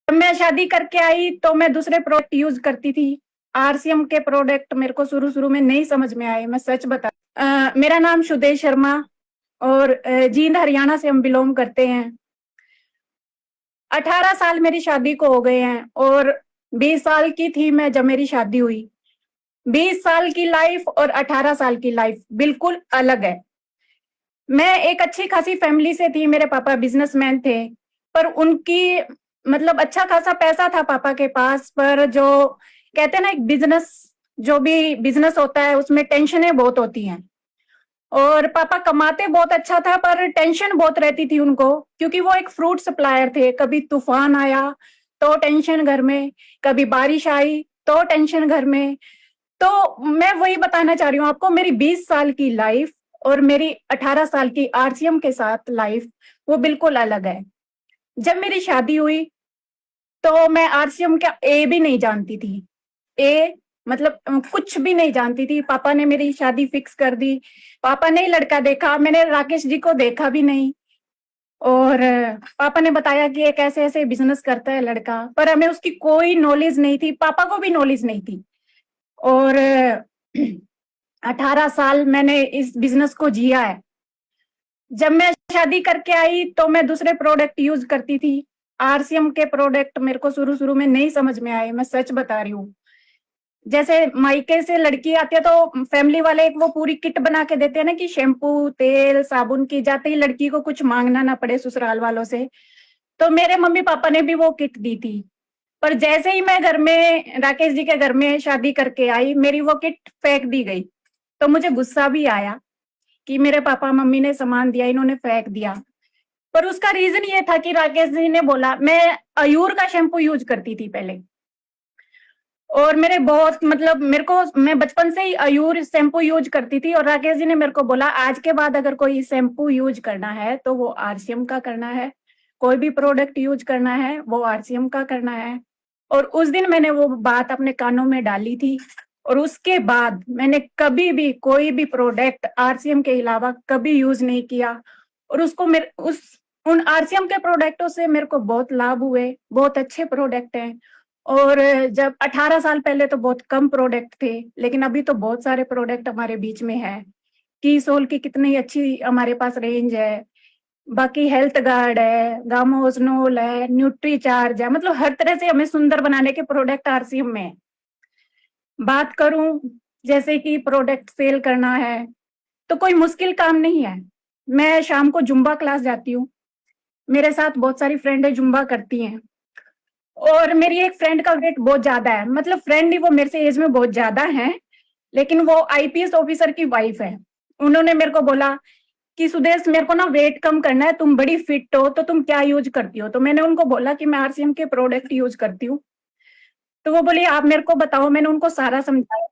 जब मैं शादी करके आई तो मैं दूसरे प्रोडक्ट यूज करती थी। आरसीएम के प्रोडक्ट मेरे को शुरू शुरू में नहीं समझ में आए, मैं सच बता। मेरा नाम सुदेश शर्मा और जींद हरियाणा से हम बिलोंग करते हैं। 18 साल मेरी शादी को हो गए हैं और 20 साल की थी मैं जब मेरी शादी हुई। 20 साल की लाइफ और 18 साल की लाइफ बिल्कुल अलग है। मैं एक अच्छी खासी फैमिली से थी, मेरे पापा बिजनेसमैन थे, पर उनकी मतलब अच्छा खासा पैसा था पापा के पास, पर जो कहते हैं ना, एक बिजनेस, जो भी बिजनेस होता है उसमें टेंशनें बहुत होती हैं। और पापा कमाते बहुत अच्छा था पर टेंशन बहुत रहती थी उनको, क्योंकि वो एक फ्रूट सप्लायर थे। कभी तूफान आया तो टेंशन घर में, कभी बारिश आई तो टेंशन घर में। तो मैं वही बताना चाह रही हूँ आपको, मेरी 20 साल की लाइफ और मेरी 18 साल की आरसीएम के साथ लाइफ वो बिल्कुल अलग है। जब मेरी शादी हुई तो मैं आरसीएम का ए भी नहीं जानती थी। ए मतलब कुछ भी नहीं जानती थी। पापा ने मेरी शादी फिक्स कर दी। पापा ने लड़का देखा, मैंने राकेश जी को देखा भी नहीं। और पापा ने बताया कि एक ऐसे ऐसे बिजनेस करता है लड़का, पर हमें उसकी कोई नॉलेज नहीं थी, पापा को भी नॉलेज नहीं थी। और 18 साल मैंने इस बिजनेस को जिया है। जब मैं शादी करके आई तो मैं दूसरे प्रोडक्ट यूज करती थी। आरसीएम के प्रोडक्ट मेरे को शुरू शुरू में नहीं समझ में आए, मैं सच बता रही हूँ। जैसे मायके से लड़की आती है तो फैमिली वाले एक वो पूरी किट बना के देते हैं ना, कि शैम्पू तेल साबुन की, जाते ही लड़की को कुछ मांगना ना पड़े ससुराल वालों से। तो मेरे मम्मी पापा ने भी वो किट दी थी। पर जैसे ही मैं घर में राकेश जी के घर में शादी करके आई, मेरी वो किट फेंक दी गई। तो मुझे गुस्सा भी आया कि मेरे पापा मम्मी ने सामान दिया, इन्होंने फेंक दिया। पर उसका रीजन ये था कि राकेश जी ने बोला, मैं अयूर का शैम्पू यूज करती थी पहले, और मेरे बहुत मतलब मेरे को, मैं बचपन से ही अयूर शैम्पू यूज करती थी। और राकेश जी ने मेरे को बोला, आज के बाद अगर कोई शैम्पू यूज करना है तो वो आरसीएम का करना है, कोई भी प्रोडक्ट यूज करना है वो आरसीएम का करना है। और उस दिन मैंने वो बात अपने कानों में डाली थी, और उसके बाद मैंने कभी भी कोई भी प्रोडक्ट आरसीएम के अलावा कभी यूज नहीं किया। और उसको मेरे उस उन आरसीएम के प्रोडक्टों से मेरे को बहुत लाभ हुए, बहुत अच्छे प्रोडक्ट हैं। और जब 18 साल पहले तो बहुत कम प्रोडक्ट थे, लेकिन अभी तो बहुत सारे प्रोडक्ट हमारे बीच में है। की सोल की कितनी अच्छी हमारे पास रेंज है। बाकी हेल्थ गार्ड है, गामोजनोल है, न्यूट्री चार्ज है, मतलब हर तरह से हमें सुंदर बनाने के प्रोडक्ट आरसीएम में है। बात करूं जैसे कि प्रोडक्ट सेल करना है तो कोई मुश्किल काम नहीं है। मैं शाम को जुम्बा क्लास जाती हूँ, मेरे साथ बहुत सारी फ्रेंड है जुम्बा करती हैं। और मेरी एक फ्रेंड का वेट बहुत ज्यादा है, मतलब फ्रेंड ही, वो मेरे से एज में बहुत ज्यादा है, लेकिन वो आईपीएस ऑफिसर की वाइफ है। उन्होंने मेरे को बोला कि सुदेश, मेरे को ना वेट कम करना है, तुम बड़ी फिट हो तो तुम क्या यूज करती हो? तो मैंने उनको बोला कि मैं आरसीएम के प्रोडक्ट यूज करती हूँ। तो वो बोली, आप मेरे को बताओ। मैंने उनको सारा समझाया,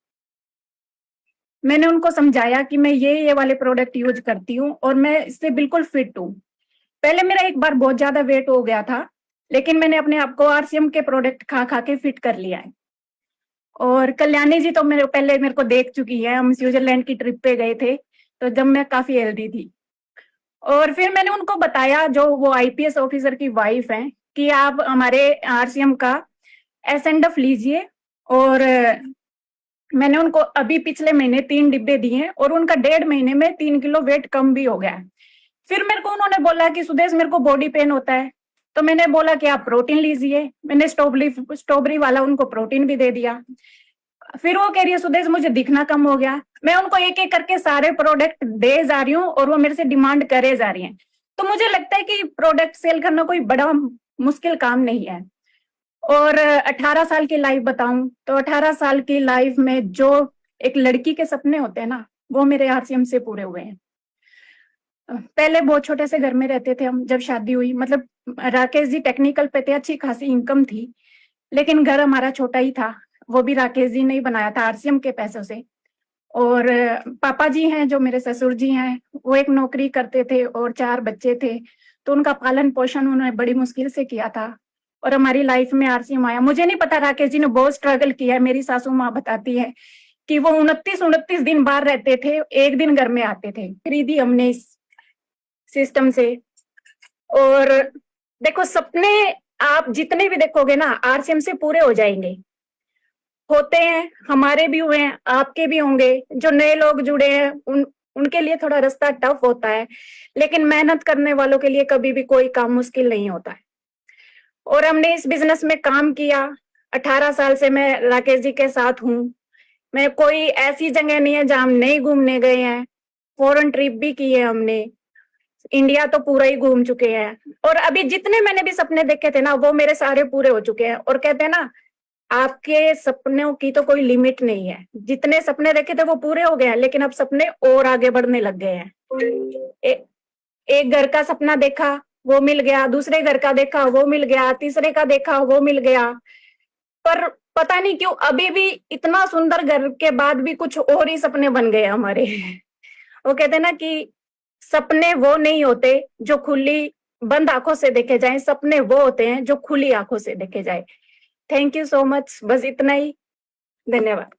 मैंने उनको समझाया कि मैं ये वाले प्रोडक्ट यूज करती हूँ और मैं इससे बिल्कुल फिट हूँ। पहले मेरा एक बार बहुत ज्यादा वेट हो गया था, लेकिन मैंने अपने आप को आरसीएम के प्रोडक्ट खा खा के फिट कर लिया है। और कल्याणी जी तो मेरे पहले मेरे को देख चुकी है, हम स्विट्जरलैंड की ट्रिप पे गए थे तो जब मैं काफी हेल्दी थी। और फिर मैंने उनको बताया, जो वो आईपीएस ऑफिसर की वाइफ हैं, कि आप हमारे आरसीएम का एसएनडएफ लीजिए। और मैंने उनको अभी पिछले महीने 3 डिब्बे दिए हैं और उनका 1.5 महीने में 3 किलो वेट कम भी हो गया है। फिर मेरे को उन्होंने बोला कि सुदेश, मेरे को बॉडी पेन होता है। तो मैंने बोला कि आप प्रोटीन लीजिए। मैंने स्ट्रॉबेरी वाला उनको प्रोटीन भी दे दिया। फिर वो कह रही है, सुदेश मुझे दिखना कम हो गया। मैं उनको एक एक करके सारे प्रोडक्ट दे जा रही हूँ और वो मेरे से डिमांड करे जा रही हैं। तो मुझे लगता है कि प्रोडक्ट सेल करना कोई बड़ा मुश्किल काम नहीं है। और 18 साल की लाइफ बताऊं तो 18 साल की लाइफ में जो एक लड़की के सपने होते हैं ना, वो मेरे आरसीएम से पूरे हुए हैं। पहले बहुत छोटे से घर में रहते थे हम जब शादी हुई, मतलब राकेश जी टेक्निकल पे थे, अच्छी खासी इनकम थी, लेकिन घर हमारा छोटा ही था। वो भी राकेश जी ने ही बनाया था आरसीएम के पैसों से। और पापा जी हैं जो मेरे ससुर जी हैं, वो एक नौकरी करते थे और 4 बच्चे थे, तो उनका पालन पोषण उन्होंने बड़ी मुश्किल से किया था। और हमारी लाइफ में आरसीएम आया। मुझे नहीं पता, राकेश जी ने बहुत स्ट्रगल किया है। मेरी सासू माँ बताती है कि वो 29 दिन बाहर रहते थे, एक दिन घर में आते थे। खरीदी हमने इस सिस्टम से। और देखो, सपने आप जितने भी देखोगे ना आरसीएम से पूरे हो जाएंगे। होते हैं, हमारे भी हुए हैं, आपके भी होंगे, जो नए लोग जुड़े हैं उनके लिए थोड़ा रास्ता टफ होता है, लेकिन मेहनत करने वालों के लिए कभी भी कोई काम मुश्किल नहीं होता है। और हमने इस बिजनेस में काम किया, 18 साल से मैं राकेश जी के साथ हूँ। मैं कोई ऐसी जगह नहीं है जहां हम नहीं घूमने गए हैं, फॉरेन ट्रिप भी की है हमने, इंडिया तो पूरा ही घूम चुके हैं। और अभी जितने मैंने भी सपने देखे थे ना वो मेरे सारे पूरे हो चुके हैं। और कहते हैं ना, आपके सपनों की तो कोई लिमिट नहीं है, जितने सपने देखे थे वो पूरे हो गए हैं, लेकिन अब सपने और आगे बढ़ने लग गए हैं। एक घर का सपना देखा वो मिल गया, दूसरे घर का देखा वो मिल गया, तीसरे का देखा वो मिल गया। पर पता नहीं क्यों अभी भी इतना सुंदर घर के बाद भी कुछ और ही सपने बन गए हमारे। वो कहते हैं ना कि सपने वो नहीं होते जो खुली बंद आंखों से देखे जाएं, सपने वो होते हैं जो खुली आंखों से देखे जाए। थैंक यू सो मच, बस इतना ही। धन्यवाद।